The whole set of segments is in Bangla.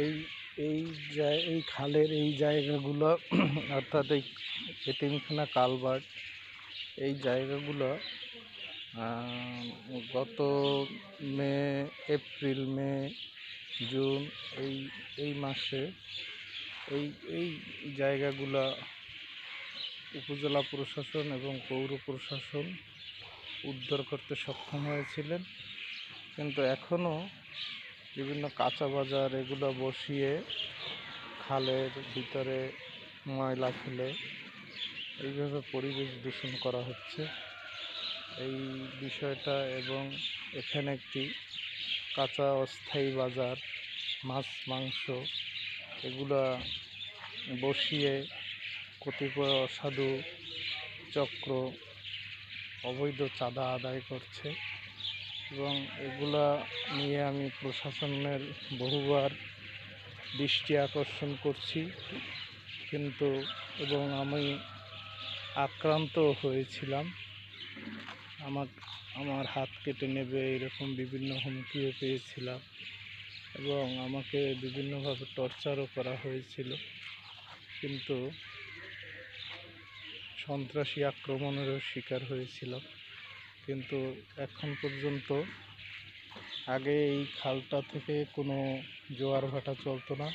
এই এই এই খালের এই জায়গাগুলো অর্থাৎ এই এতিমখানা কালভার্ট এই জায়গাগুলো গত এপ্রিল মে জুন এই এই মাসে এই এই জায়গাগুলো উপজেলা প্রশাসন এবং পৌর প্রশাসন উদ্ধার করতে সক্ষম হয়েছিলেন, কিন্তু এখনও বিভিন্ন কাঁচা বাজার এগুলো বসিয়ে খালের ভিতরে ময়লা ফেলে এইভাবে পরিবেশ দূষণ করা হচ্ছে। এই বিষয়টা এবং এখানে একটি কাঁচা অস্থায়ী বাজার, মাছ মাংস এগুলা বসিয়ে কতিপয় অসাধু চক্র অবৈধ চাঁদা আদায় করছে এবং এগুলা নিয়ে আমি প্রশাসনের বহুবার দৃষ্টি আকর্ষণ করছি, কিন্তু এবং আমি আক্রান্ত হয়েছিলাম। আমার হাত কেটে নেবে এরকম বিভিন্ন হুমকিও পেয়েছিলাম এবং আমাকে বিভিন্নভাবে টর্চারও করা হয়েছিল, কিন্তু সন্ত্রাসী আক্রমণেরও শিকার হয়েছিলাম। কিন্তু এখন পর্যন্ত আগে এই খালটা থেকে কোনো জোয়ার ভাটা চলতো না,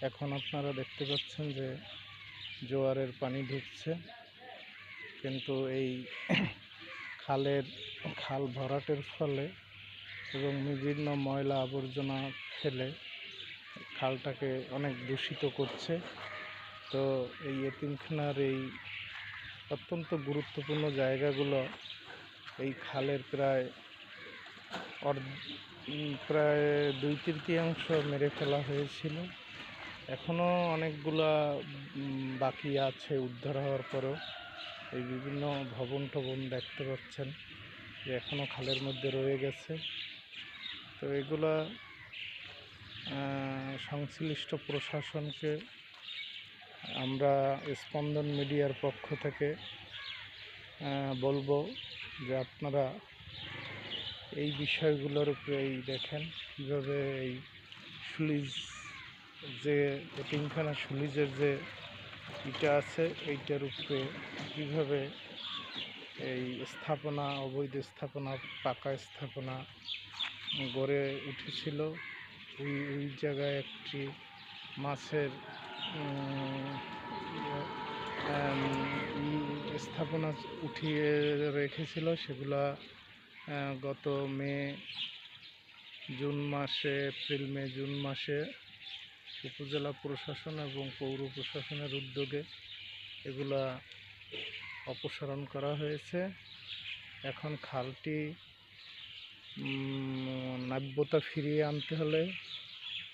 এখন আপনারা দেখতে পাচ্ছেন যে জোয়ারের পানি ঢুকছে, কিন্তু এই খাল ভরাটের ফলে এবং বিভিন্ন ময়লা আবর্জনা ফেলে খালটাকে অনেক দূষিত করছে। তো এই এতিমখানার এই অত্যন্ত গুরুত্বপূর্ণ জায়গাগুলো এই খালের প্রায় 2/3 মেরে ফেলা হয়েছিল। এখনও অনেকগুলা বাকি আছে উদ্ধার হওয়ার পরেও। এই বিভিন্ন ভবন টবন দেখতে পাচ্ছেন যে এখনও খালের মধ্যে রয়ে গেছে। তো এগুলা সংশ্লিষ্ট প্রশাসনকে আমরা স্পন্দন মিডিয়ার পক্ষ থেকে বলবো যে আপনারা এই বিষয়গুলোর উপরে দেখেন কীভাবে এই সুলিজ যে এতিমখানা সুলিজের যে ইটা আছে এইটার উপরে কীভাবে এই স্থাপনা, অবৈধ স্থাপনা, পাকা স্থাপনা গড়ে উঠেছিল। ওই জায়গায় একটি মাছের স্থাপনা উঠিয়ে রেখেছিল, সেগুলা গত এপ্রিল মে জুন মাসে উপজেলা প্রশাসন এবং পৌর প্রশাসনের উদ্যোগে এগুলা অপসারণ করা হয়েছে। এখন খালটি নাব্যতা ফিরিয়ে আনতে হলে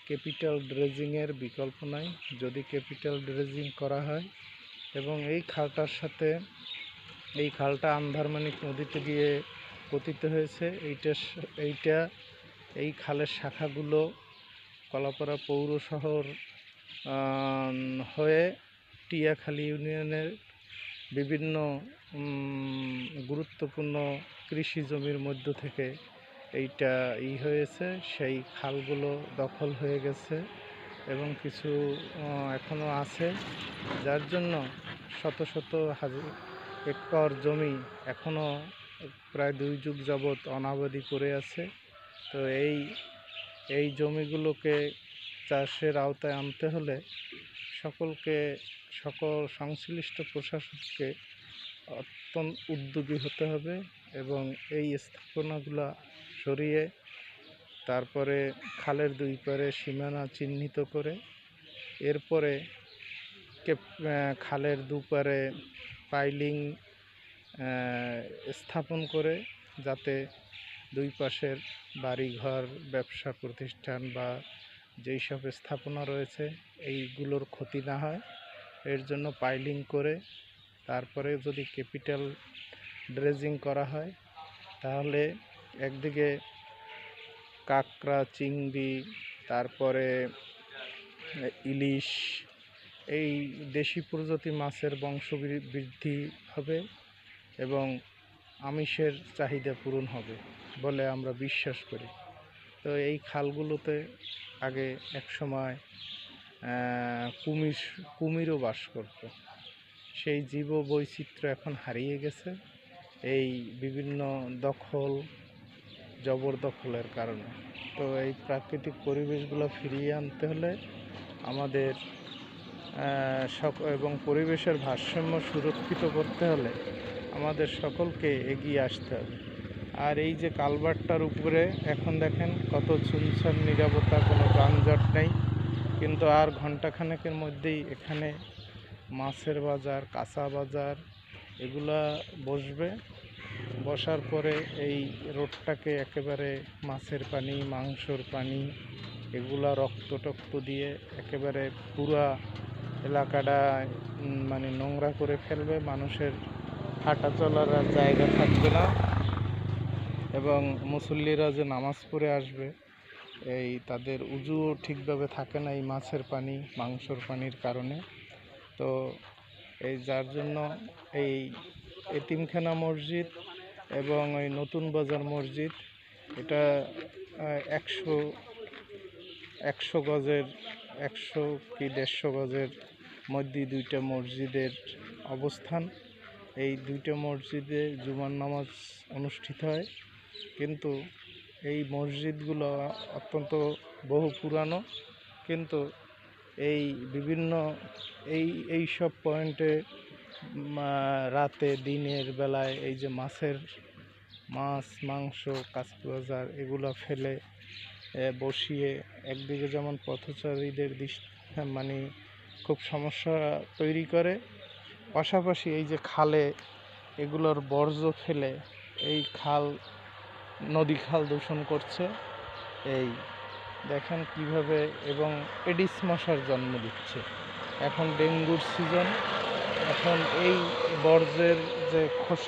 ক্যাপিটাল ড্রেজিংয়ের বিকল্প নাই। যদি ক্যাপিটাল ড্রেজিং করা হয় এবং এই খালটার সাথে এই খালটা আন্ধারমানিক নদীতে গিয়ে পতিত হয়েছে, এই খালের শাখাগুলো কলাপাড়া পৌর শহর হয়ে টিয়াখালী ইউনিয়নের বিভিন্ন গুরুত্বপূর্ণ কৃষি জমির মধ্য থেকে এইটা হয়েছে। সেই খালগুলো দখল হয়ে গেছে এবং কিছু এখনও আছে, যার জন্য শত শত একর জমি এখনও প্রায় 2 যুগ যাবৎ অনাবাদি পড়ে আছে। তো এই জমিগুলোকে চাষের আওতায় আনতে হলে সকল সংশ্লিষ্ট প্রশাসনকে অত্যন্ত উদ্যোগী হতে হবে এবং এই স্থাপনাগুলো সরিয়ে তারপরে খালের 2 পারে সীমানা চিহ্নিত করে এরপরে খালের 2 পারে পাইলিং স্থাপন করে, যাতে 2 পাশের বাড়িঘর, ব্যবসা প্রতিষ্ঠান বা যেই সব স্থাপনা রয়েছে এইগুলোর ক্ষতি না হয়, এর জন্য পাইলিং করে তারপরে যদি ক্যাপিটাল ড্রেজিং করা হয় তাহলে একদিকে কাঁকড়া, চিংড়ি, তারপরে ইলিশ, এই দেশি প্রজাতি মাছের বংশবৃদ্ধি হবে এবং আমিষের চাহিদা পূরণ হবে বলে আমরা বিশ্বাস করি। তো এই খালগুলোতে আগে একসময় কুমির কুমিরও বাস করত। সেই জীব বৈচিত্র্য এখন হারিয়ে গেছে এই বিভিন্ন দখল জবরদখলের কারণে। তো এই প্রাকৃতিক পরিবেশগুলো ফিরিয়ে আনতে হলে আমাদের এবং পরিবেশের ভারসাম্য সুরক্ষিত করতে হলে আমাদের সকলকে এগিয়ে আসতে হবে। আর এই যে কালভার্টটার উপরে এখন দেখেন কত সুনসান নিরাপত্তা, কোনো যানজট নেই, কিন্তু আর ঘন্টাখানেকের মধ্যেই এখানে মাছের বাজার, কাঁচা বাজার এগুলা বসবে। বসার পরে এই রোডটাকে একেবারে মাছের পানি, মাংসর পানি, এগুলা রক্ত টক্ত দিয়ে একেবারে পুরা এলাকাটা মানে নোংরা করে ফেলবে। মানুষের হাঁটা চলার আর জায়গা থাকবে না, এবং মুসল্লিরা যে নামাজ পড়ে আসবে এই তাদের উজুও ঠিকভাবে থাকে না এই মাছের পানি, মাংসর পানির কারণে। তো এই যার জন্য এই এতিমখানা মসজিদ এবং ওই নতুন বাজার মসজিদ, এটা 100 গজের 100 কি 150 গজের মধ্যে দুইটা মসজিদের অবস্থান। এই দুইটা মসজিদে জুমার নামাজ অনুষ্ঠিত হয়, কিন্তু এই মসজিদগুলো অত্যন্ত বহু পুরানো, কিন্তু এই বিভিন্ন এই সব পয়েন্টে রাতে দিনের বেলায় এই যে মাছ মাংস কাঁচা বাজার এগুলো ফেলে বসিয়ে একদিকে যেমন পথচারীদের মানে খুব সমস্যা তৈরি করে, পাশাপাশি এই যে খালে এগুলোর বর্জ্য ফেলে এই নদী খাল দূষণ করছে। এই দেখেন কিভাবে, এবং এডিস মশার জন্ম দিচ্ছে। এখন ডেঙ্গুর সিজন, এখন এই বর্জ্যের যে খোসা